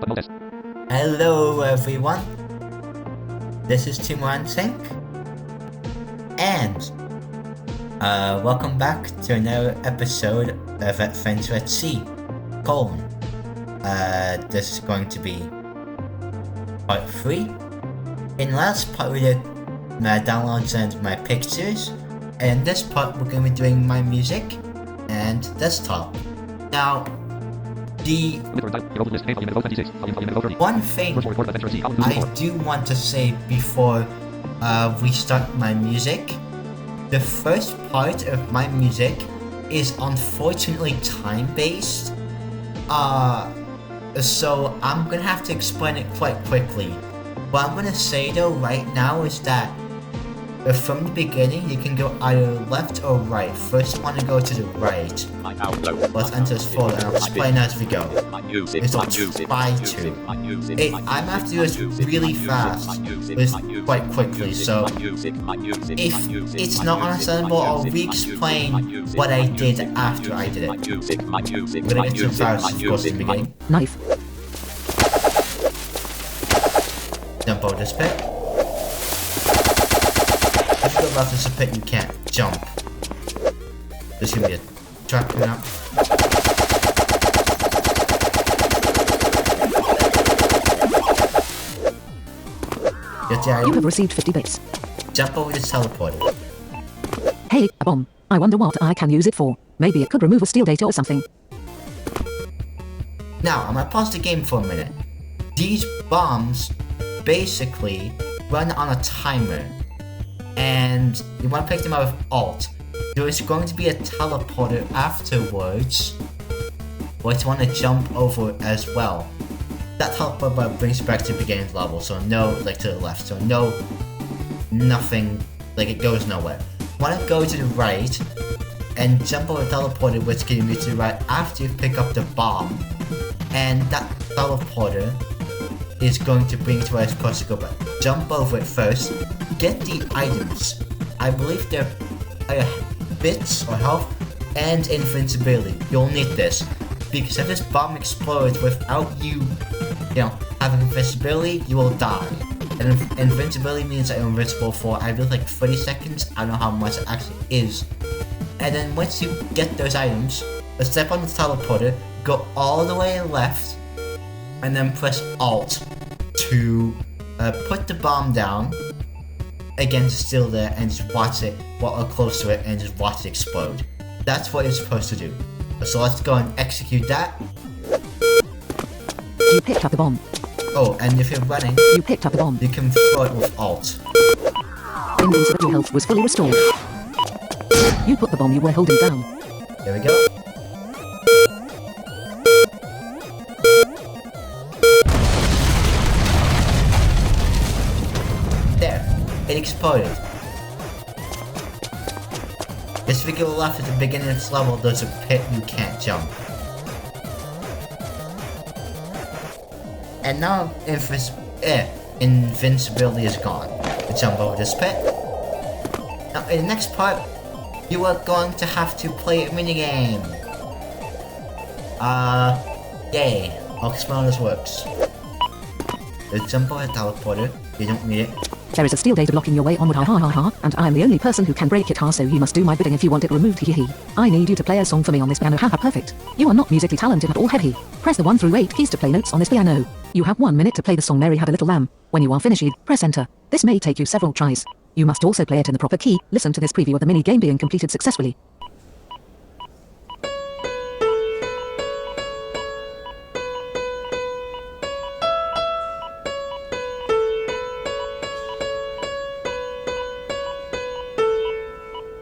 Hello everyone, this is Timor-ensinck, and welcome back to another episode of Adventure at Sea, this is going to be part 3. In last part we did my downloads and my pictures, and in this part we're going to be doing my music and desktop. Now, the one thing I do want to say before we start my music, the first part of my music is unfortunately time-based, so I'm gonna have to explain it quite quickly. What I'm gonna say though right now is that from the beginning, you can go either left or right. First, I want to go to the right. Let's enter this folder and I'll explain as we go. It's on try to. I'm gonna have to do this really fast, quite quickly, so if it's not understandable, I'll re-explain what I did after I did it. We're gonna get to the virus, of course, in the beginning. Knife. Jump over this pit. If you go left, there's a pit you can't jump. There's gonna be a truck coming up. You have received 50 bits. Jump over this teleporter. Hey, a bomb. I wonder what I can use it for. Maybe it could remove a steal data or something. Now, I'm gonna pause the game for a minute. These bombs basically run on a timer, and you want to pick them up with Alt. There is going to be a teleporter afterwards, which you want to jump over as well. That teleporter brings you back to the beginning level, so no, like to the left, so no, nothing, like it goes nowhere. You want to go to the right and jump over the teleporter, which can move to the right after you pick up the bomb, and that teleporter is going to bring you to where it's supposed to go, but jump over it first, get the items. I believe they're bits or health and invincibility. You'll need this, because if this bomb explodes without you having invincibility, you will die. And invincibility means that you're invincible for, I believe, like 30 seconds. I don't know how much it actually is. And then once you get those items, step on the teleporter, go all the way left, and then press Alt to put the bomb down. Again, it's still there, and just watch it while close to it, and just watch it explode. That's what you're supposed to do. So let's go and execute that. You picked up the bomb. Oh, and if you're running, you picked up the bomb. You can throw it with Alt. Invincibility health was fully restored. You put the bomb you were holding down. There we go. It exploded. Just if you go left at the beginning of this level, there's a pit you can't jump. And now invincibility is gone. You jump over this pit. Now in the next part, you are going to have to play a minigame. Yay. I'll explain how this works. You jump over the teleporter, you don't need it. There is a steal data blocking your way onward, and I am the only person who can break it, so you must do my bidding if you want it removed, I need you to play a song for me on this piano, perfect. You are not musically talented at all, Press the 1 through 8 keys to play notes on this piano. You have 1 minute to play the song Mary Had a Little Lamb. When you are finished, press enter. This may take you several tries. You must also play it in the proper key. Listen to this preview of the mini game being completed successfully.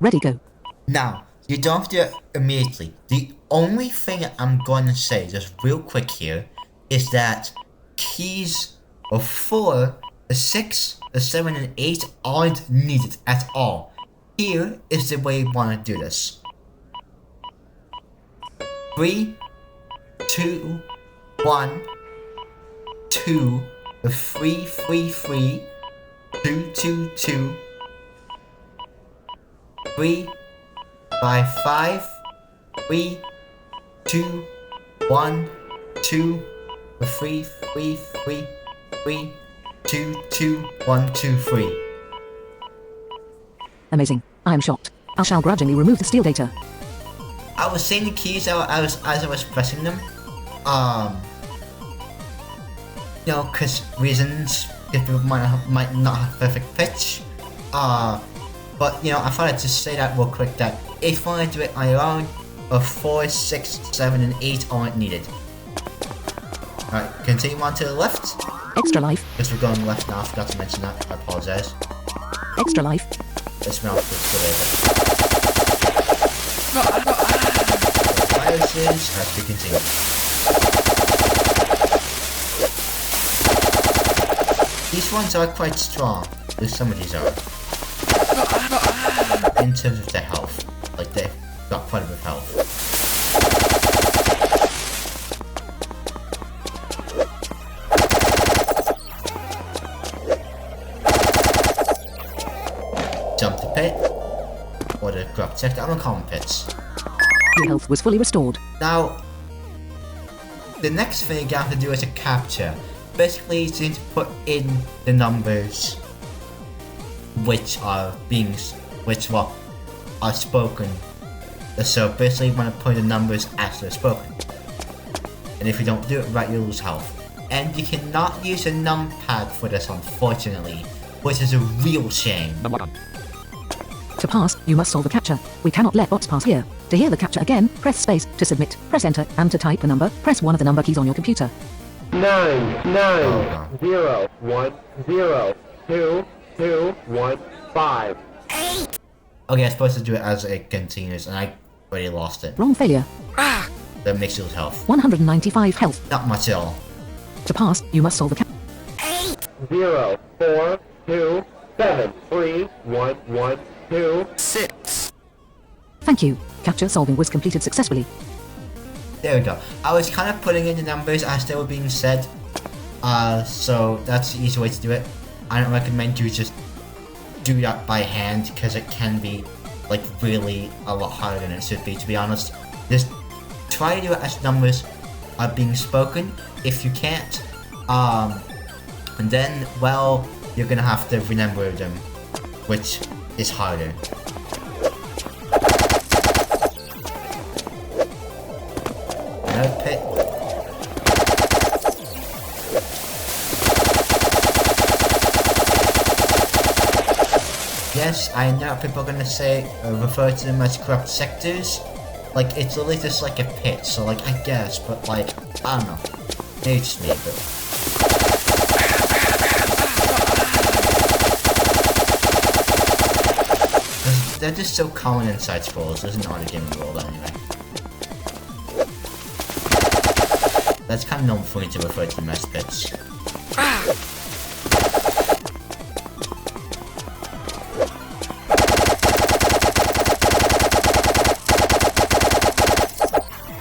Ready, go. Now, you don't have to do it immediately. The only thing I'm going to say, just real quick here, is that keys of 4, 6, 7, and 8 aren't needed at all. Here is the way you want to do this. 3, 2, 1, 2, 3, 3, 3, 2, 2, 2, 3, 5, 5, 3, 2, 1, 2, for 3, 3, 3, 3, 2, 2, 1, 2, 3. Amazing. I am shocked. I shall grudgingly remove the steel data. I was saying the keys as I was pressing them. You know, cause reasons, if people might not have perfect pitch. But you know, I thought I'd just say that real quick that if you want to do it on your own, a 4, 6, 7, and 8 aren't needed. Alright, continue on to the left. Extra life. Because we're going left now, I forgot to mention that. I apologize. Extra life. This mouth is whatever. Viruses have to continue. These ones are quite strong. There's some of these are. In terms of their health. Like they've got quite a bit of health. Jump the pit. Or the grub sector. I'm gonna call them pits. Your health was fully restored. Now, the next thing you have to do is a capture. Basically, you need to put in the numbers which are spoken. So basically, you want to put the numbers as they're spoken. And if you don't do it right, you lose health. And you cannot use a numpad for this, unfortunately, which is a real shame. To pass, you must solve the captcha. We cannot let bots pass here. To hear the captcha again, press space. To submit, press enter. And to type a number, press one of the number keys on your computer. 9 9 0 1 0 2 2 1 5. Okay, I'm supposed to do it as it continues, and I already lost it. Wrong failure. That makes you lose health. 195 health. Not much at all. To pass, you must solve the captcha. 0 4 2 7 3 1 1 2 6. Thank you. Captcha solving was completed successfully. There we go. I was kind of putting in the numbers as they were being said. So that's the easy way to do it. I don't recommend you just do that by hand because it can be like really a lot harder than it should be, to be honest. Just try to do it as numbers are being spoken. If you can't, and then, well, you're gonna have to remember them, which is harder. Another pit. Yes, I know people are gonna say, refer to them as corrupt sectors. Like, it's literally just like a pit, so like, I guess, but like, I don't know. Maybe it's me, but... They're just so common inside scrolls, there's an auto gaming world anyway. That's kind of normal for me to refer to them as pits.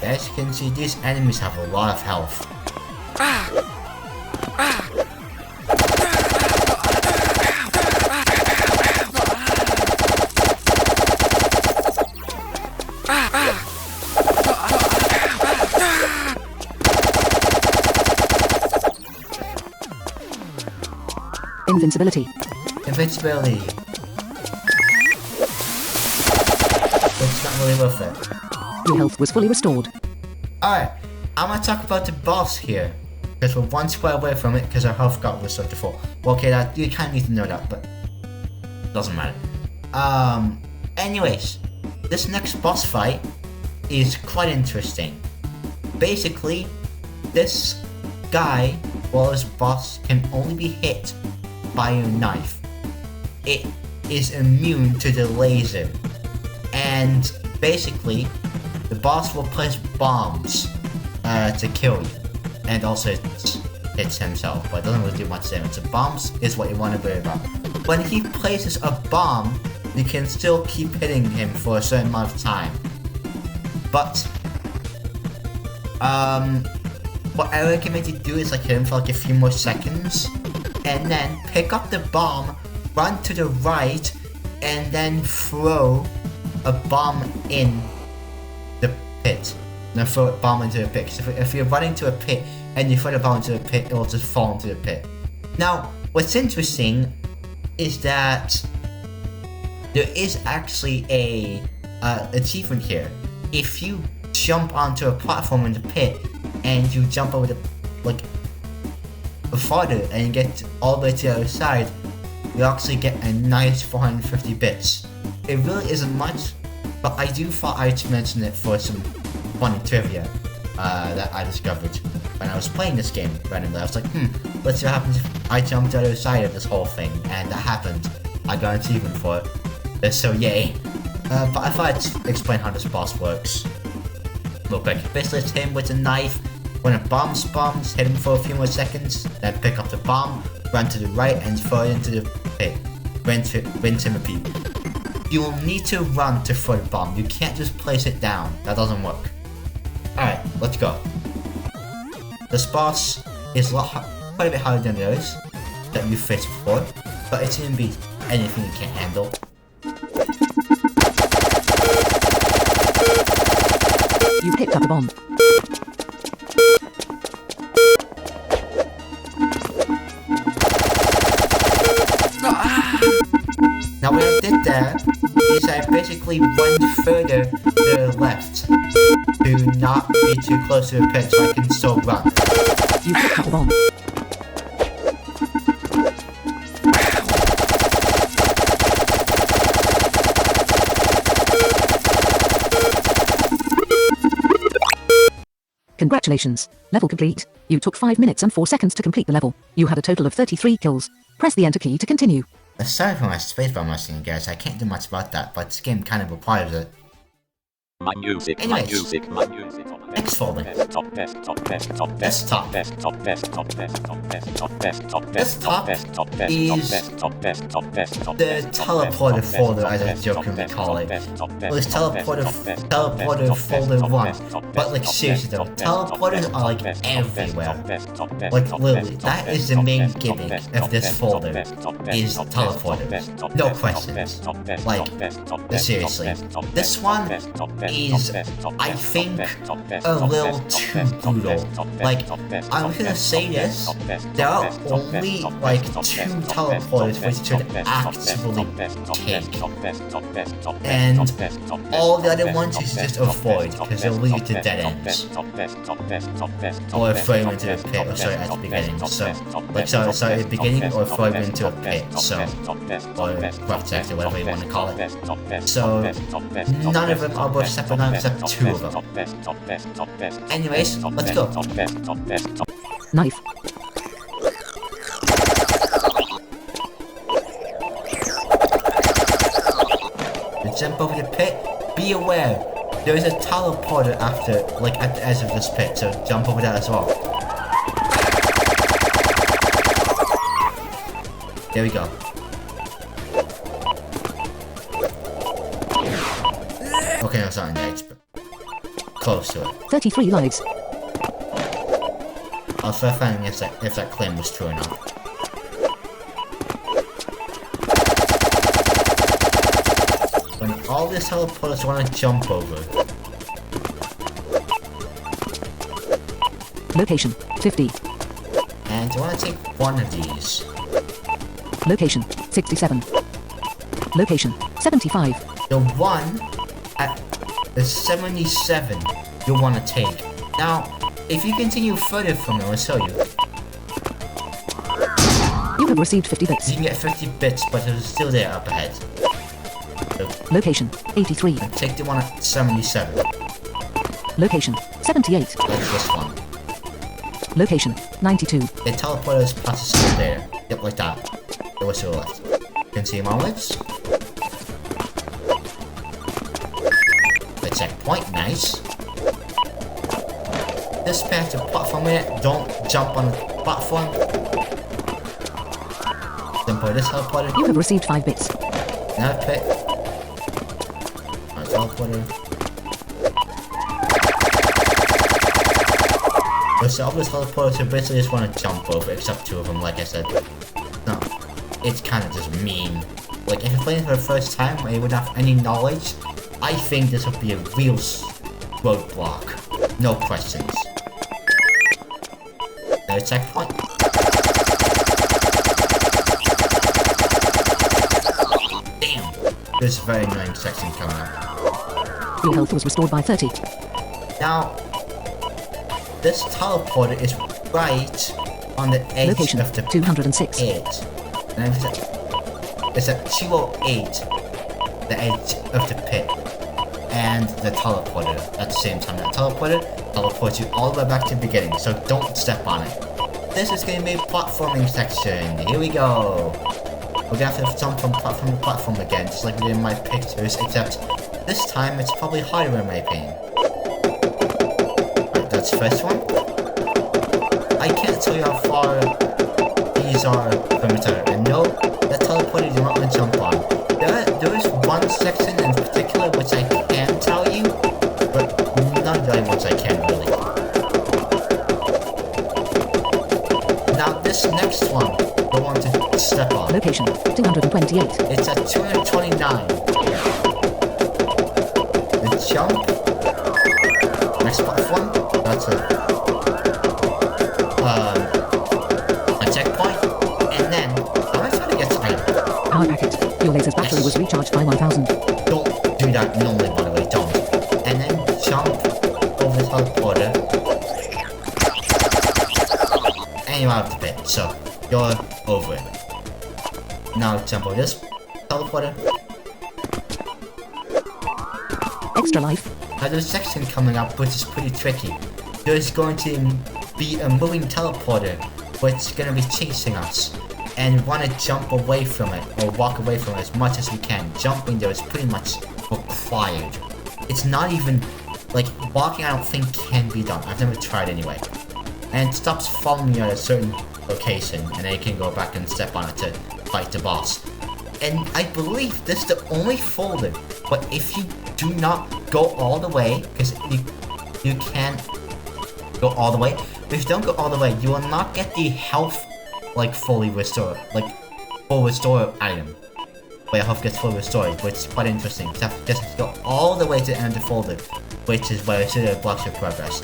As you can see, these enemies have a lot of health. Invincibility. Invincibility. It's not really worth it. Your health was fully restored. Alright, I'm gonna talk about the boss here. Because we're one square away from it because our health got restored to full. Well, okay, that you kind of need to know that, but doesn't matter. Anyways, this next boss fight is quite interesting. Basically, this guy, well, this boss can only be hit by a knife. It is immune to the laser. And basically, the boss will place bombs to kill you. And also hits himself, but it doesn't really do much damage. So bombs is what you want to worry about. When he places a bomb, you can still keep hitting him for a certain amount of time. But, what I recommend you do is like hit him for like a few more seconds, and then pick up the bomb, run to the right, and then throw a bomb in the pit. Now throw a bomb into the pit. Because if you're running to a pit, and you throw the bomb into the pit, it will just fall into the pit. Now, what's interesting is that there is actually a achievement here. If you jump onto a platform in the pit and you jump over the farther and get all the way to the other side, you actually get a nice 450 bits. It really isn't much, but I do thought I'd mention it for some funny trivia that I discovered when I was playing this game randomly. I was like, let's see what happens if I jump to the other side of this whole thing, and that happened. I got an achievement for it, so yay. But I thought I'd explain how this boss works real quick. Basically, it's him with a knife. When a bomb spawns, hit him for a few more seconds, then pick up the bomb, run to the right, and throw it into the pit. Rinse and repeat. You will need to run to throw the bomb. You can't just place it down. That doesn't work. Alright, let's go. This boss is quite a bit harder than the others that you faced before, but it shouldn't be anything you can't handle. You picked up a bomb. Now what I did there is I basically went further to the left to not be too close to the pit so I can still run. You picked up a bomb. Congratulations. Level complete. You took 5 minutes and 4 seconds to complete the level. You had a total of 33 kills. Press the enter key to continue. Sorry for my spacebar messing, guys. I can't do much about that, but this game kind of requires it. My music, Anyways, my music, my music. next folder. Desktop. This is the teleporter folder, as I jokingly call it. Well, it's teleporter folder 1. But like seriously though, teleporters are like everywhere. Like literally, that is the main gimmick of this folder, is teleporters. No questions. Like, seriously. This one is, I think, a little too brutal. Like, I'm gonna say this, there are only like 2 teleporters which should actually take, and all the other ones is just avoid, because they'll lead you to dead ends. Or throw you into a pit, or sorry, at the beginning, so, like, sorry, at the beginning, or throw you into a pit, so, or rough sector, whatever you want to call it. So, none of them are worth separate, none except 2 of them. Anyways, let's go. Knife. You jump over the pit, be aware, there is a teleporter after, like at the edge of this pit, so jump over that as well. There we go. Okay, no, it's not on the edge, but close to it. 33 lives. I'll start finding if that claim was true or not. When all these teleporters want to jump over. Location 50. And you want to take one of these. Location 67. Location 75. The one at the 77 you'll want to take. Now, if you continue further from it, I'll show you. You have received 50 bits. You can get 50 bits, but it's still there up ahead. So, Location 83. take the one at 77. Location 78. That's this one. Location 92. The teleporter's path is still there. Yep, like that. It was to the left. You can see them onwards. The checkpoint, nice. This path to platform in it, don't jump on the platform. Jump over this teleporter. You have received 5 bits. Another pit. Another teleporter. So all these teleporters, you basically just want to jump over, except 2 of them, like I said. No, it's kind of just mean. Like, if you're playing for the first time and you wouldn't have any knowledge, I think this would be a real roadblock. No questions. There's a checkpoint. Damn. There's a very annoying section coming up. Your health was restored by 30. Now, this teleporter is right on the edge Location of the 206. edge. And it's at 208, the edge of the pit, and the teleporter at the same time. That teleporter teleports you all the way back to the beginning, so don't step on it. This is going to be a platforming section. Here we go. We're going to have to jump from platform to platform again, just like we did in my pictures, except this time it's probably harder in my opinion. Alright, that's the first one. I can't tell you how far these are from each other, and no, that teleporter you don't want to jump on. There is one section in particular which I can tell you, but not the other ones I can really. Now this next one, the one to step on. Location 228. It's at 229. The jump. Next platform. That's a checkpoint. And then I'm gonna try to get to item. Power packet. Your laser's battery was recharged by 1000. Don't do that normally, by the way. Don't. And then jump over the teleporter. And you're out of the pit. So you're over it. Now jump over this teleporter. Extra life. Now there's a section coming up which is pretty tricky. There's going to be a moving teleporter which is going to be chasing us. And we want to jump away from it or walk away from it as much as we can. Jumping there is pretty much required. It's not even, like, walking I don't think can be done. I've never tried anyway. And it stops following you at a certain location and then you can go back and step on it to fight the boss. And I believe this is the only folder, but if you do not go all the way, because you can't go all the way, but if you don't go all the way, you will not get the health, like, fully restored, like, full restore item, where your health gets fully restored, which is quite interesting. You have to just go all the way to the end of the folder, which is where it should have blocks your progress.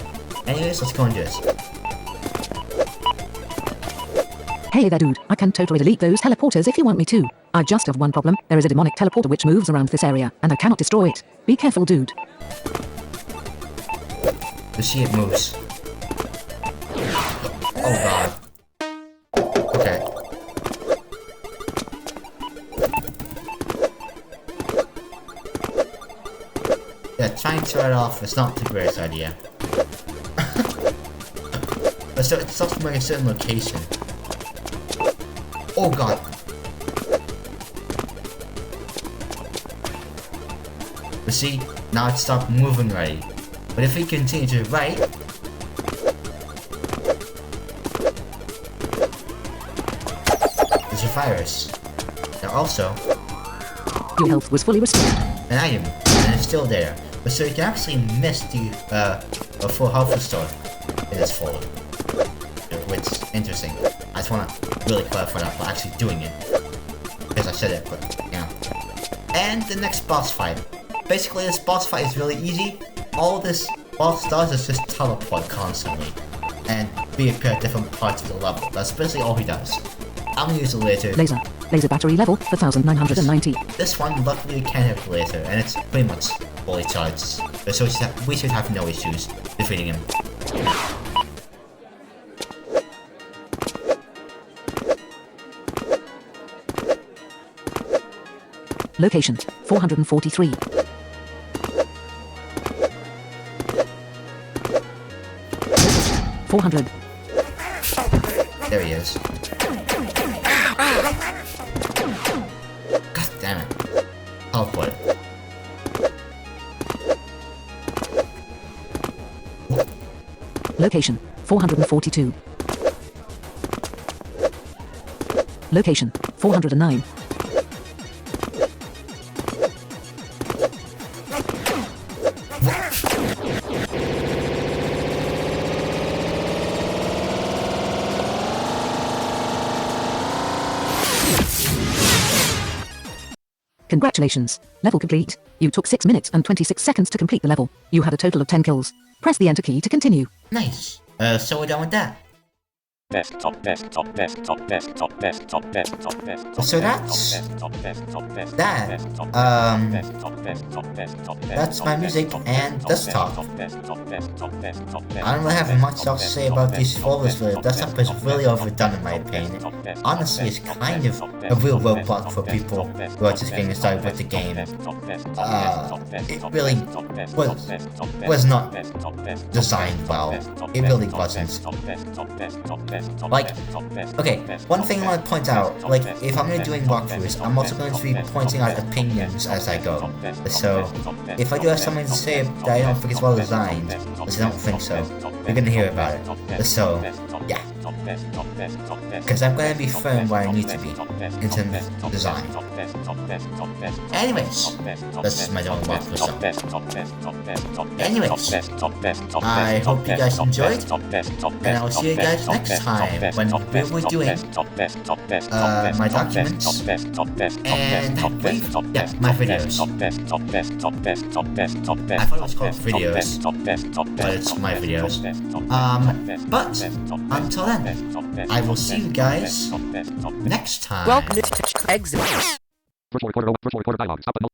Anyways, let's go and do this. Hey there dude, I can totally delete those teleporters if you want me to. I just have one problem. There is a demonic teleporter which moves around this area, and I cannot destroy it. Be careful, dude. You see it moves. Oh god. Okay. Yeah, trying to turn it off is not the greatest idea. So it stops from a certain location. Oh god. But see, now it stopped moving already. But if we continue to the right, there's a virus. Now also, Your health was fully restored. an item, and it's still there. But so you can actually miss the a full health restore in this folder, which is interesting. I just want to really clarify that by actually doing it, because I said it, but yeah. And the next boss fight. Basically, this boss fight is really easy. All this boss does is just teleport constantly and reappear at different parts of the level. That's basically all he does. I'm gonna use the laser. Laser battery level 4990. This one, luckily, you can have the laser, and it's pretty much fully charged. So we should have no issues defeating him. Location 443. Location 400. There he is. God damn it. Teleport. Location 442. Location 409. Congratulations. Level complete. You took 6 minutes and 26 seconds to complete the level. You had a total of 10 kills. Press the enter key to continue. Nice. So we're done with that. So that's my music and desktop. I don't really have much else to say about these folders, but the desktop is really overdone in my opinion. Honestly, it's kind of a real roadblock for people who are just getting started with the game. It really was not designed well. It really wasn't. Like, okay, one thing I want to point out, like, if I'm going to be doing walkthroughs, I'm also going to be pointing out opinions as I go. So, if I do have something to say that I don't think is well designed, which I don't think so, you're going to hear about it. So, yeah. Because I'm going to be firm where I need to be in terms of design. Anyways, this is my own walkthrough stuff. Anyways, I hope you guys enjoyed, and I'll see you guys next time when we're doing my documents and my videos. I thought it was called videos, but it's my videos. But until then, I will see you guys next time. Welcome to exit. Virtual recorder dialog. Stop button.